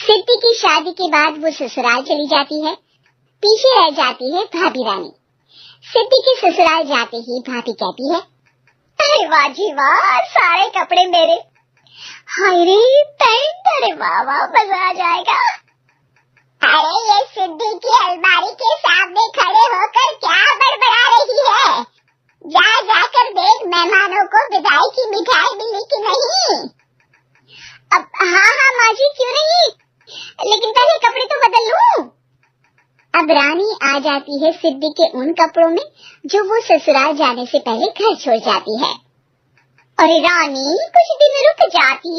सिद्धि की शादी के बाद वो ससुराल चली जाती है। पीछे रह जाती है भाभी रानी। सिद्धि के ससुराल जाते ही भाभी कहती है, अरे वाह जी वाह, सारे कपड़े मेरे। हाय रे पैंट, अरे वाह वाह, मजा आ जाएगा। अरे ये सिद्धि की अलमारी के सामने खड़े होकर क्या बड़बड़ा रही है? जा जाकर देख मेहमानों को विदाई की मिठाई मिली कि नहीं। अब हाँ माँ जी, क्यों नहीं, लेकिन पहले कपड़े तो बदल लूं। अब रानी आ जाती है सिद्धि के उन कपड़ों में जो वो ससुराल जाने से पहले घर छोड़ जाती है। अरे रानी, कुछ दिन रुक जाती।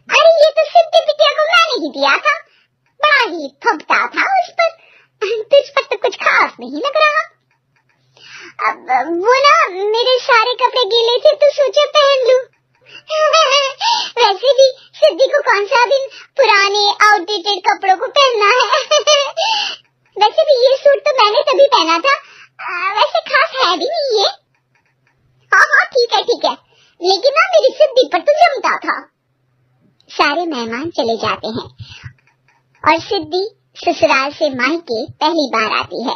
अरे ये तो सिद्धि बिटिया को मैंने ही दिया था, बड़ा ही फबता था उस पर, तुझ पर तो कुछ खास नहीं लग रहा। अब वो ना, मेरे सारे कपड़े गीले थे तो सोचा पहन लूं। वैसे भी सिद्धि को कौन सा दिन पुराने आउटडेटेड कपड़ों को पहनना है। वैसे भी ये सूट तो मैंने तभी पहना था, वैसे खास है भी नहीं ये। हाँ ठीक है, लेकिन ना मेरी सिद्धि पर तो जमता था। सारे मेहमान चले जाते हैं और सिद्धि ससुराल से मायके पहली बार आती है।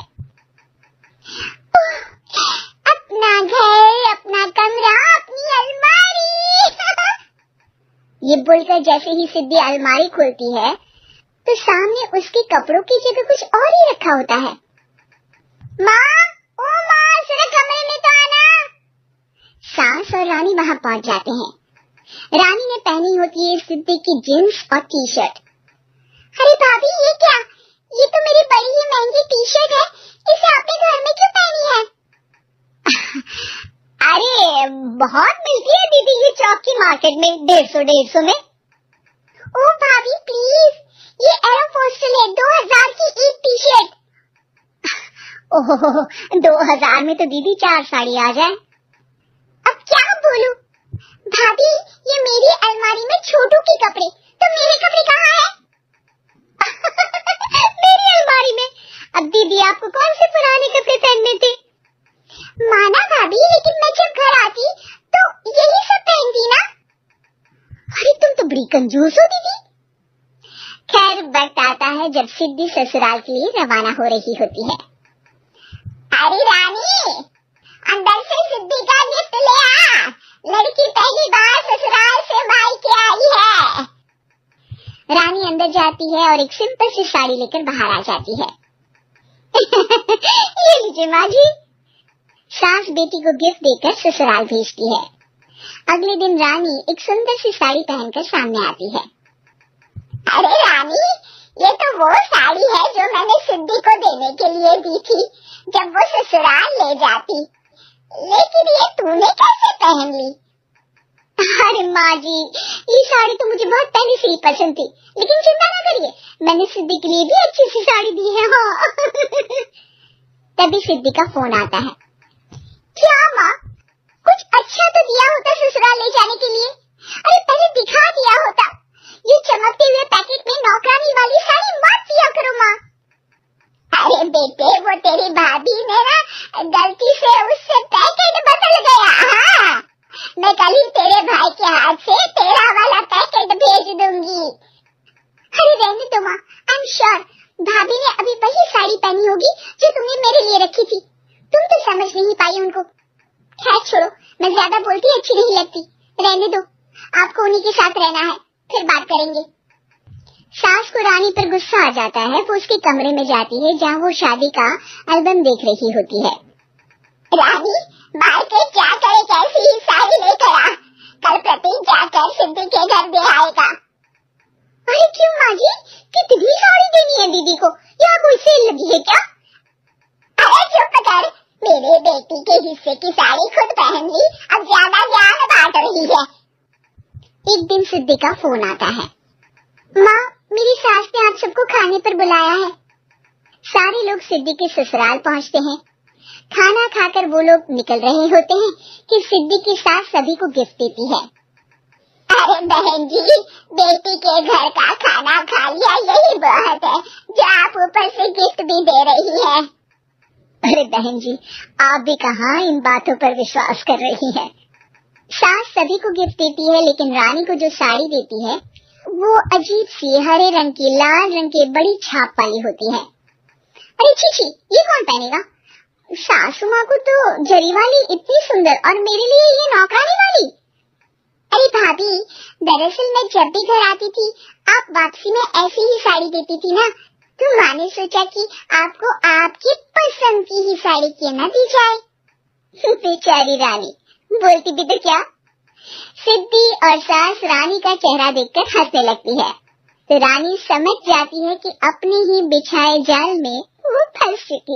अपना घर, अपना कमरा, अपनी अलमारी। ये बोलकर जैसे ही सिद्धि अलमारी खोलती है तो सामने उसके कपड़ों की जगह कुछ और ही रखा होता है। माँ, ओ माँ, जरा कमरे में तो आना। सास और रानी वहाँ पहुँच जाते हैं। रानी ने पहनी होती है सिद्धि की जींस और टी शर्ट। अरे भाभी, ये क्या? ये तो मेरी बड़ी ही महंगी टी शर्ट है, इसे आपने घर में क्यों पहनी है? अरे बहुत मिलती है दीदी ये चौक की मार्केट में, 150 में। ओ भाभी प्लीज, ये एरोफोस्टल है, 2000 की एक टी शर्ट। ओह 2000 में तो दीदी 4 साड़ी आ जाए। अब क्या बोलूं भाभी, ये मेरी अलमारी में छोटू के कपड़े, तो मेरे कपड़े कहाँ हैं? मेरी अलमारी में। अब दीदी आपको कौन से पुराने कपड़े पहनने थे? माना भाभी, लेकिन मैं जब घर आती तो यही सब पहनती ना। अरे तुम तो बड़ी कंजूस हो दीदी। खैर वक्त आता है जब सिद्धि ससुराल के लिए रवाना हो रही होती है। अरे रानी, अंदर से सिद्धि का गिफ्ट ले आ, लड़की पहली बार ससुराल से मायके आई है। रानी अंदर जाती है और एक सिंपल सी साड़ी लेकर बाहर आ जाती है। ये लीजिए माँ जी। सास बेटी को गिफ्ट देकर ससुराल भेजती है। अगले दिन रानी एक सुंदर सी साड़ी पहनकर सामने आती है। अरे रानी, ये तो वो साड़ी है जो मैंने सिद्धि को देने के लिए दी थी जब वो ससुराल ले जाती, लेकिन ये तूने कैसे पहन ली? अरे माँ जी, ये साड़ी तो मुझे बहुत पहले से ही पसंद थी, लेकिन चिंता न करिए, मैंने सिद्धि के लिए भी अच्छी सी साड़ी दी है। हाँ। तभी सिद्धि का फोन आता है। क्या माँ, कुछ अच्छा तो दिया होता ससुराल ले जाने के लिए। अरे पहले दिखा दिया होता। ये चमकते हुए पैकेट में नौकरानी वाली साड़ी मत दिया करो माँ। अरे बेटे, वो तेरी भाभी ने ना गलती से उससे पैकेट बदल गया। हाँ, मैं कल ही तेरे भाई के हाथ से तेरा वाला पैकेट भेज दूंगी। अरे रहने दो माँ, आई एम श्योर भाभी ने अभी वही साड़ी पहनी होगी जो तुमने मेरे लिए रखी थी। तुम तो समझ नहीं पाई उनको। खैर छोड़ो, मैं ज्यादा बोलती अच्छी नहीं लगती, रहने दो, आपको उन्हीं के साथ रहना है, फिर बात करेंगे। सास को रानी पर गुस्सा आ जाता है। वो उसके कमरे में जाती है जहाँ वो शादी का एल्बम देख रही होती है। रानी, मार्केट जाकर एक ऐसी ही साड़ी लेकर आ, कल प्रतीक जाकर सिद्धि के घर दे आएगा। अरे क्यों माँ जी, कितनी साड़ी देनी है दीदी को, यहाँ कोई सेल लगी है क्या? अरे चुप कर, मेरे बेटी के हिस्से की साड़ी खुद पहन ली, अब ज्यादा ज्ञान बांट रही है। एक दिन सिद्धि का फोन आता है। माँ, मेरी सास ने आप सबको खाने पर बुलाया है। सारे लोग सिद्धि के ससुराल पहुँचते हैं। खाना खाकर वो लोग निकल रहे होते हैं कि सिद्धि की सास सभी को गिफ्ट देती है। अरे बहन जी, बेटी के घर का खाना खा लिया, यही बहुत है जो आप ऊपर से गिफ्ट भी दे रही है। अरे बहन जी, आप भी कहाँ इन बातों पर विश्वास कर रही हैं। सास सभी को गिफ्ट देती है, लेकिन रानी को जो साड़ी देती है वो अजीब सी हरे रंग की, लाल रंग की बड़ी छाप वाली होती है। अरे छी, ये कौन पहनेगा? सासू माँ को तो जरी वाली इतनी सुंदर, और मेरे लिए ये नौकरानी वाली। अरे भाभी, दरअसल मैं जब भी घर आती थी आप वापसी में ऐसी ही साड़ी देती थी ना, तो माँ ने सोचा कि आपको आपकी पसंद की ही साड़ी क्यों ना दी जाए। बेचारी रानी, बोलती भी तो क्या। सिद्धि और सास रानी का चेहरा देखकर हंसने लगती है, तो रानी समझ जाती है कि अपने ही बिछाए जाल में वो फंस चुकी